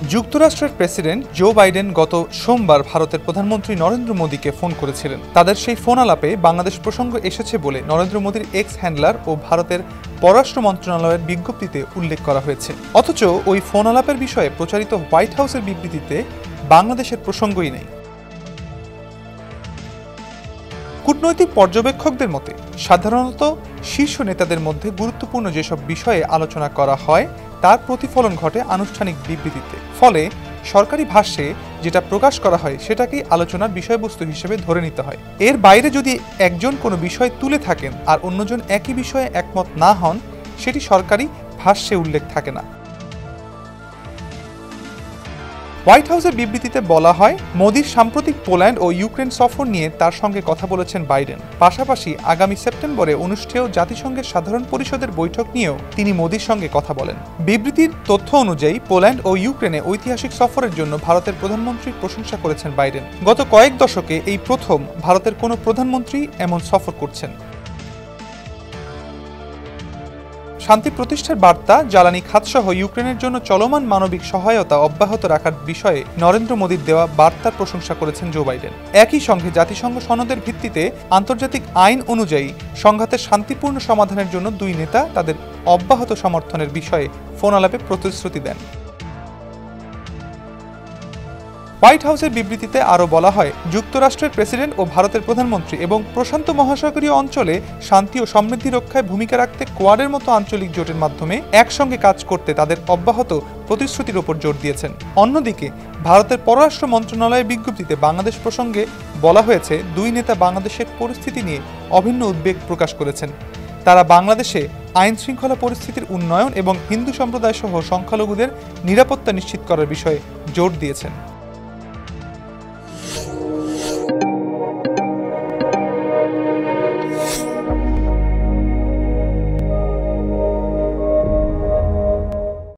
যুক্তরাষ্ট্রের president Joe Biden গত সোমবার ভারতের প্রধানমন্ত্রী নরেন্দ্র মোদীকে ফোন করেছিলেন। তাদের সেই ফোন আলাপে বাংলাদেশ প্রসঙ্গ এসেছে বলে নরেন্দ্র মোদীর এক্স হ্যান্ডলার ও ভারতের পররাষ্ট্র মন্ত্রণালয়ের বিজ্ঞপ্তিতে উল্লেখ করা হয়েছে। অথচ ওই ফোন আলাপের বিষয়ে প্রচারিত হোয়াইট হাউসের বিবৃতিতে বাংলাদেশের প্রসঙ্গই নেই। কূটনৈতিক পর্যবেক্ষকদের মতে সাধারণত শীর্ষ নেতাদের মধ্যে গুরুত্বপূর্ণ যেসব বিষয়ে আলোচনা করা হয় তার প্রতিফলন ঘটে আনুষ্ঠানিক বিবৃতিতে। ফলে সরকারি ভাষ্যে যেটা প্রকাশ করা হয় সেটাকেই আলোচনার বিষয়বস্তু হিসেবে ধরে নিতে হয়। এর বাইরে যদি একজন কোনো বিষয় তুলে থাকেন আর অন্যজন একই বিষয়ে একমত না হন, সেটি সরকারি ভাষ্যে উল্লেখ থাকে না। হোয়াইট হাউসের বিবৃতিতে বলা হয়, মোদির সাম্প্রতিক পোল্যান্ড ও ইউক্রেন সফর নিয়ে তার সঙ্গে কথা বলেছেন বাইডেন। পাশাপাশি আগামী সেপ্টেম্বরে অনুষ্ঠেয় জাতিসংঘের সাধারণ পরিষদের বৈঠক নিয়েও তিনি মোদির সঙ্গে কথা বলেন। বিবৃতির তথ্য অনুযায়ী পোল্যান্ড ও ইউক্রেনে ঐতিহাসিক সফরের জন্য ভারতের প্রধানমন্ত্রীর প্রশংসা করেছেন বাইডেন। গত কয়েক দশকে এই প্রথম ভারতের কোনো প্রধানমন্ত্রী এমন সফর করছেন। শান্তি প্রতিষ্ঠার বার্তা, জ্বালানি খাতসহ ইউক্রেনের জন্য চলমান মানবিক সহায়তা অব্যাহত রাখার বিষয়ে নরেন্দ্র মোদীর দেওয়া বার্তার প্রশংসা করেছেন জো বাইডেন। একই সঙ্গে জাতিসংঘ সনদের ভিত্তিতে আন্তর্জাতিক আইন অনুযায়ী সংঘাতের শান্তিপূর্ণ সমাধানের জন্য দুই নেতা তাদের অব্যাহত সমর্থনের বিষয়ে ফোন আলাপে প্রতিশ্রুতি দেন। হোয়াইট হাউসের বিবৃতিতে আরও বলা হয়, যুক্তরাষ্ট্রের প্রেসিডেন্ট ও ভারতের প্রধানমন্ত্রী এবং প্রশান্ত মহাসাগরীয় অঞ্চলে শান্তি ও সমৃদ্ধি রক্ষায় ভূমিকা রাখতে কোয়াডের মতো আঞ্চলিক জোটের মাধ্যমে একসঙ্গে কাজ করতে তাদের অব্যাহত প্রতিশ্রুতির ওপর জোর দিয়েছেন। অন্যদিকে ভারতের পররাষ্ট্র মন্ত্রণালয়ের বিজ্ঞপ্তিতে বাংলাদেশ প্রসঙ্গে বলা হয়েছে, দুই নেতা বাংলাদেশের পরিস্থিতি নিয়ে অভিন্ন উদ্বেগ প্রকাশ করেছেন। তারা বাংলাদেশে আইন শৃঙ্খলা পরিস্থিতির উন্নয়ন এবং হিন্দু সম্প্রদায় সহ সংখ্যালঘুদের নিরাপত্তা নিশ্চিত করার বিষয়ে জোর দিয়েছেন।